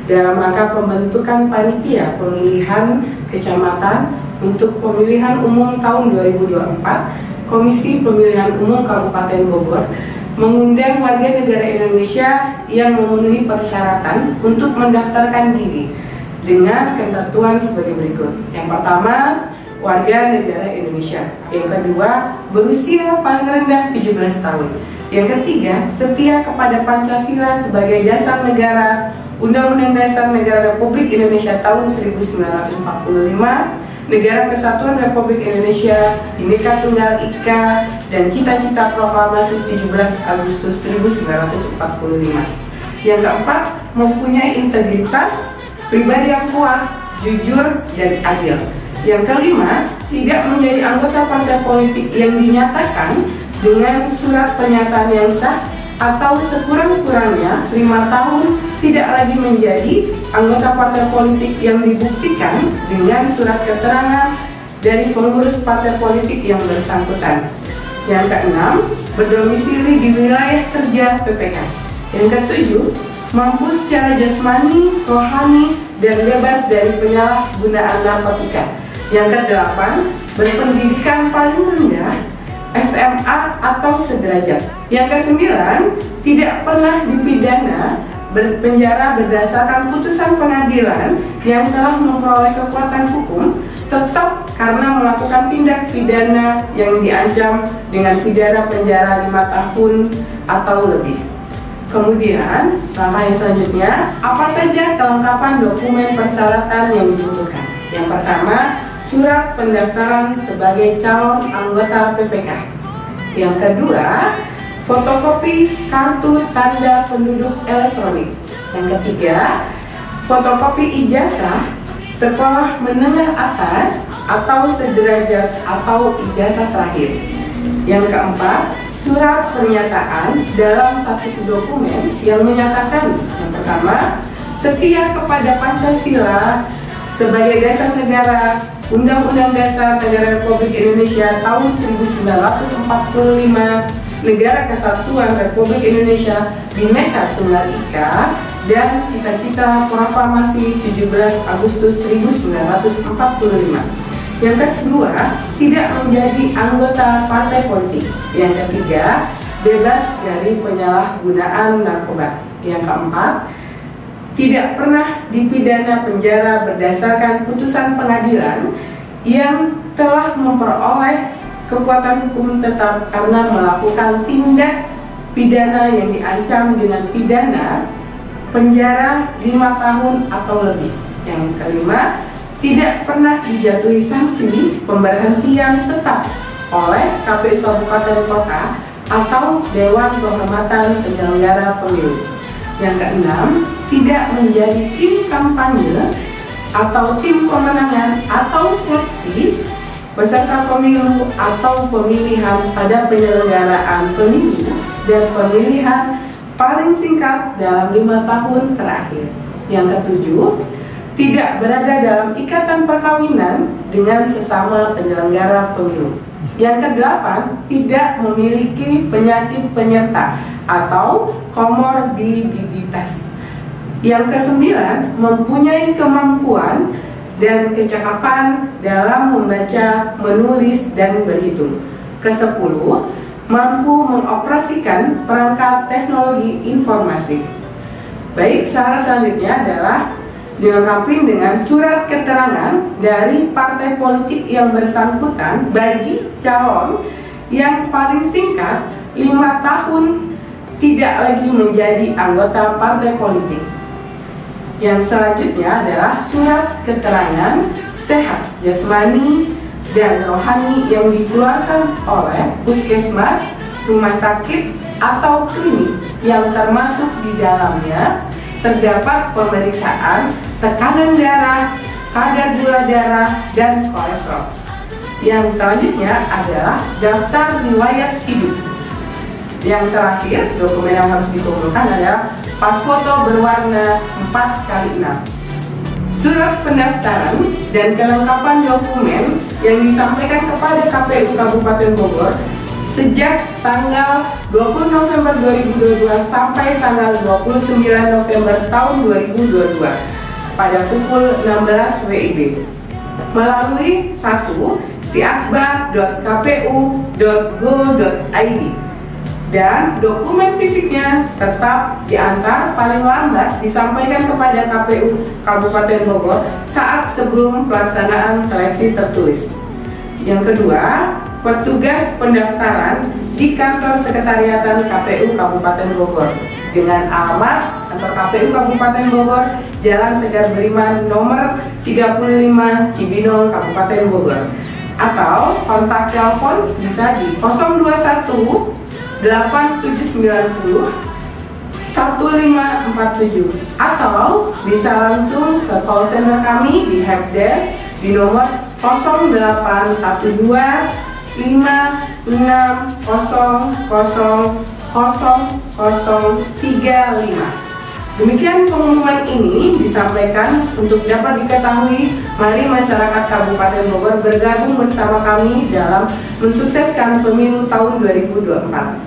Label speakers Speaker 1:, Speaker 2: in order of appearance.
Speaker 1: dalam rangka pembentukan panitia pemilihan kecamatan untuk pemilihan umum tahun 2024, Komisi Pemilihan Umum Kabupaten Bogor mengundang warga negara Indonesia yang memenuhi persyaratan untuk mendaftarkan diri dengan ketentuan sebagai berikut. Yang pertama, warga negara Indonesia. Yang kedua, berusia paling rendah 17 tahun. Yang ketiga, setia kepada Pancasila sebagai dasar negara, Undang-Undang Dasar Negara Republik Indonesia tahun 1945, Negara Kesatuan Republik Indonesia, Bhinneka Tunggal Ika, dan cita-cita proklamasi 17 Agustus 1945. Yang keempat, mempunyai integritas pribadi yang kuat, jujur, dan adil. Yang kelima, tidak menjadi anggota partai politik yang dinyatakan dengan surat pernyataan yang sah atau sekurang-kurangnya 5 tahun tidak lagi menjadi anggota partai politik yang dibuktikan dengan surat keterangan dari pengurus partai politik yang bersangkutan. Yang keenam, berdomisili di wilayah kerja PPK. Yang ketujuh, mampu secara jasmani, rohani, dan bebas dari penyalahgunaan narkotika. Yang kedelapan, berpendidikan paling rendah SMA atau sederajat. Yang kesembilan, tidak pernah dipidana berpenjara berdasarkan putusan pengadilan yang telah memperoleh kekuatan hukum tetap karena melakukan tindak pidana yang diancam dengan pidana penjara 5 tahun atau lebih. Kemudian, langkah yang selanjutnya, apa saja kelengkapan dokumen persyaratan yang dibutuhkan? Yang pertama, surat pendaftaran sebagai calon anggota PPK. Yang kedua, fotokopi kartu tanda penduduk elektronik. Yang ketiga, fotokopi ijazah sekolah menengah atas atau sederajat atau ijazah terakhir. Yang keempat, surat pernyataan dalam satu dokumen yang menyatakan yang pertama, setia kepada Pancasila sebagai dasar negara, Undang-Undang Dasar Negara Republik Indonesia tahun 1945, Negara Kesatuan Republik Indonesia, Bhinneka Tunggal Ika, dan cita-cita proklamasi 17 Agustus 1945. Yang kedua, tidak menjadi anggota partai politik. Yang ketiga, bebas dari penyalahgunaan narkoba. Yang keempat, tidak pernah dipidana penjara berdasarkan putusan pengadilan yang telah memperoleh kekuatan hukum tetap karena melakukan tindak pidana yang diancam dengan pidana penjara 5 tahun atau lebih. Yang kelima, tidak pernah dijatuhi sanksi pemberhentian tetap oleh KPU Kabupaten Kota atau Dewan Kehormatan Penyelenggara Pemilu. Yang keenam, tidak menjadi tim kampanye atau tim pemenangan atau saksi peserta pemilu atau pemilihan pada penyelenggaraan pemilu dan pemilihan paling singkat dalam 5 tahun terakhir. Yang ketujuh, tidak berada dalam ikatan perkawinan dengan sesama penyelenggara pemilu. Yang kedelapan, tidak memiliki penyakit penyerta atau komorbiditas. Yang kesembilan, mempunyai kemampuan dan kecakapan dalam membaca, menulis, dan berhitung. Kesepuluh, mampu mengoperasikan perangkat teknologi informasi. Baik, syarat selanjutnya adalah dilengkapi dengan surat keterangan dari partai politik yang bersangkutan bagi calon yang paling singkat 5 tahun tidak lagi menjadi anggota partai politik. Yang selanjutnya adalah surat keterangan sehat jasmani dan rohani yang dikeluarkan oleh puskesmas, rumah sakit, atau klinik yang termasuk di dalamnya terdapat pemeriksaan tekanan darah, kadar gula darah, dan kolesterol. Yang selanjutnya adalah daftar riwayat hidup. Yang terakhir, dokumen yang harus dikumpulkan adalah pas foto berwarna 4x6. Surat pendaftaran dan kelengkapan dokumen yang disampaikan kepada KPU Kabupaten Bogor sejak tanggal 20 November 2022 sampai tanggal 29 November tahun 2022 pada pukul 16 WIB melalui 1. siakba.kpu.go.id dan dokumen fisiknya tetap diantar paling lambat disampaikan kepada KPU Kabupaten Bogor saat sebelum pelaksanaan seleksi tertulis. Yang kedua, petugas pendaftaran di kantor sekretariatan KPU Kabupaten Bogor dengan alamat kantor KPU Kabupaten Bogor, Jalan Tegar Beriman nomor 35 Cibinong, Kabupaten Bogor. Atau kontak telepon bisa di 021 8790 1547 atau bisa langsung ke call center kami di helpdesk di nomor 0812 56000035. Demikian pengumuman ini disampaikan untuk dapat diketahui. Mari masyarakat Kabupaten Bogor bergabung bersama kami dalam mensukseskan pemilu tahun 2024.